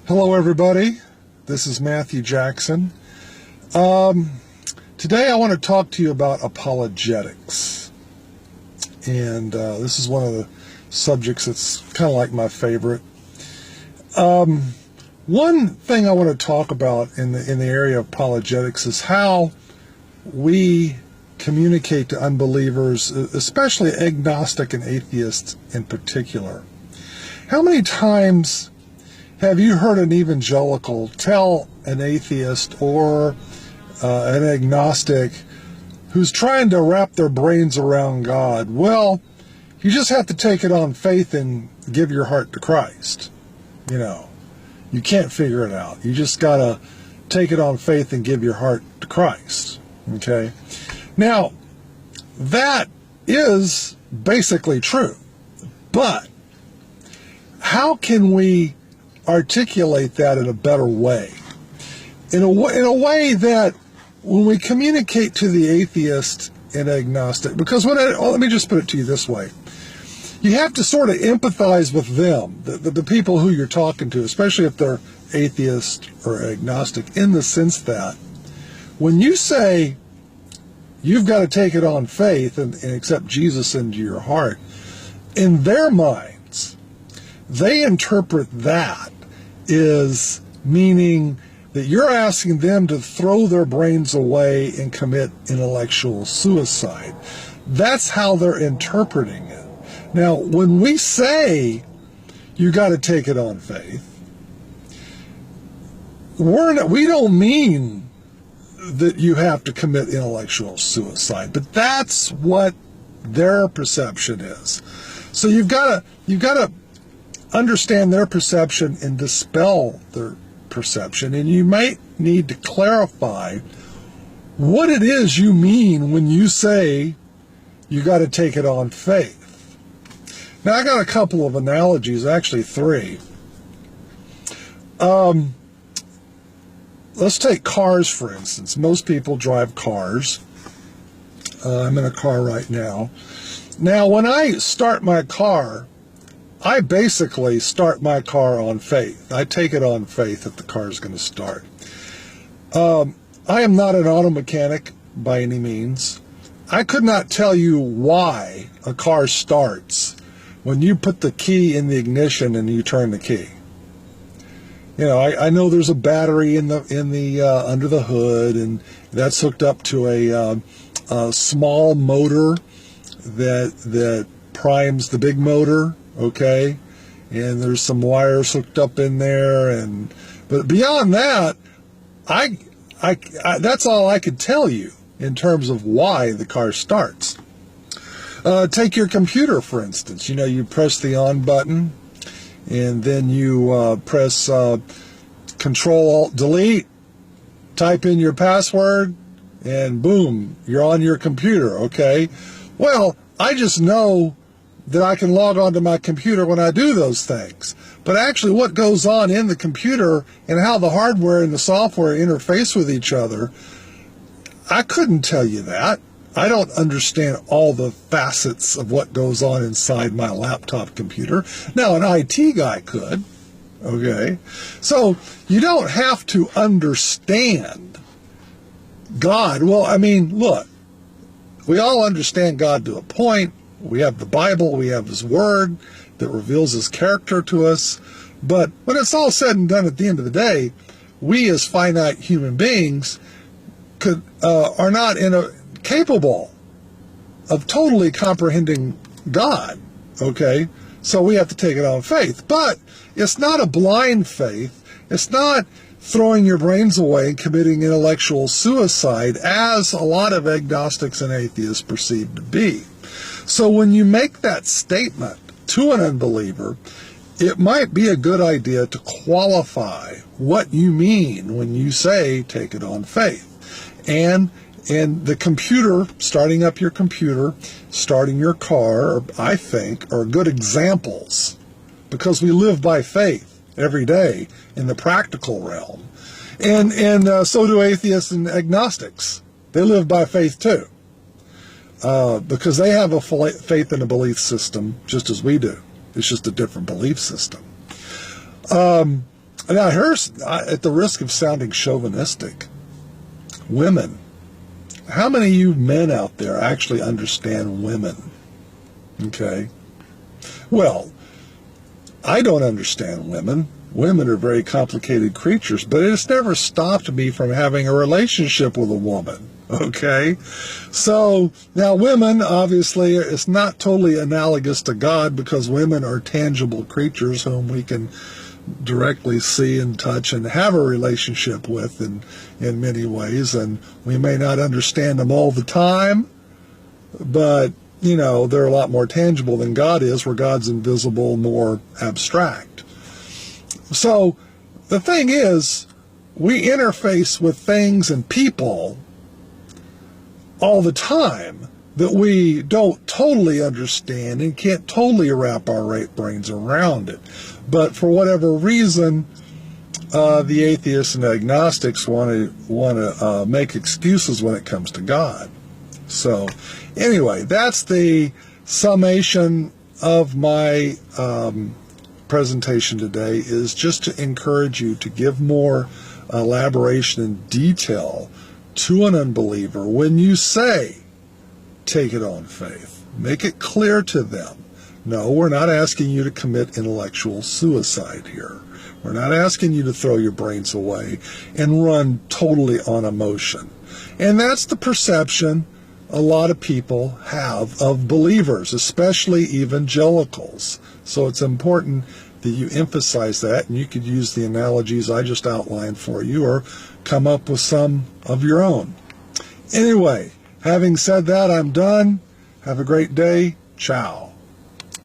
Hello, everybody. This is Matthew Jackson. Today I want to talk to you about apologetics. And this is one of the subjects that's kind of like my favorite. One thing I want to talk about in the area of apologetics is how we communicate to unbelievers, especially agnostic and atheists in particular. How many times have you heard an evangelical tell an atheist or an agnostic who's trying to wrap their brains around God, well, you just have to take it on faith and give your heart to Christ. You know, you can't figure it out. You just got to take it on faith and give your heart to Christ. Okay? Now, that is basically true. But how can we articulate that in a better way? In a way that when we communicate to the atheist and agnostic, because let me just put it to you this way. You have to sort of empathize with them, the people who you're talking to, especially if they're atheist or agnostic, in the sense that when you say you've got to take it on faith and accept Jesus into your heart, in their minds, they interpret that is meaning that you're asking them to throw their brains away and commit intellectual suicide. That's how they're interpreting it. Now, when we say you got to take it on faith, we don't mean that you have to commit intellectual suicide, but that's what their perception is. So you've got to understand their perception and dispel their perception, and you might need to clarify what it is you mean when you say you got to take it on faith. Now, I got a couple of analogies, actually three. Let's take cars, for instance. Most people drive cars. I'm in a car right now. Now, when I start my car, I basically start my car on faith. I take it on faith that the car is going to start. I am not an auto mechanic by any means. I could not tell you why a car starts when you put the key in the ignition and you turn the key. You know, I know there's a battery in the under the hood, and that's hooked up to a small motor that primes the big motor. Okay, and there's some wires hooked up in there, but beyond that, I that's all I could tell you in terms of why the car starts. Take your computer, for instance. You know, you press the on button, and then you press Control-Alt-Delete, type in your password, and boom, you're on your computer, okay? Well, I just know that I can log onto my computer when I do those things. But actually what goes on in the computer and how the hardware and the software interface with each other, I couldn't tell you that. I don't understand all the facets of what goes on inside my laptop computer. Now, an IT guy could, okay? So you don't have to understand God. Well, I mean, look, we all understand God to a point. We have the Bible, we have His Word that reveals His character to us. But when it's all said and done at the end of the day, we as finite human beings are not capable of totally comprehending God, okay? So we have to take it on faith. But it's not a blind faith. It's not throwing your brains away and committing intellectual suicide, as a lot of agnostics and atheists perceive to be. So when you make that statement to an unbeliever, it might be a good idea to qualify what you mean when you say take it on faith. And the computer, starting up your computer, starting your car, I think, are good examples, because we live by faith every day in the practical realm. And so do atheists and agnostics. They live by faith too. Because they have a faith and a belief system just as we do. It's just a different belief system. Now, here's, at the risk of sounding chauvinistic, women. How many of you men out there actually understand women? Okay. Well, I don't understand women. Women are very complicated creatures, but it's never stopped me from having a relationship with a woman. Okay? So, now women, obviously, it's not totally analogous to God because women are tangible creatures whom we can directly see and touch and have a relationship with in many ways. And we may not understand them all the time, but, you know, they're a lot more tangible than God is, where God's invisible, more abstract. So the thing is, we interface with things and people all the time that we don't totally understand and can't totally wrap our brains around it. But for whatever reason, the atheists and agnostics want to make excuses when it comes to God. So anyway, that's the summation of my presentation today, is just to encourage you to give more elaboration and detail to an unbeliever when you say, take it on faith. Make it clear to them. No, we're not asking you to commit intellectual suicide here. We're not asking you to throw your brains away and run totally on emotion. And that's the perception a lot of people have of believers, especially evangelicals. So it's important that you emphasize that, and you could use the analogies I just outlined for you or come up with some of your own. Anyway, having said that, I'm done. Have a great day. Ciao.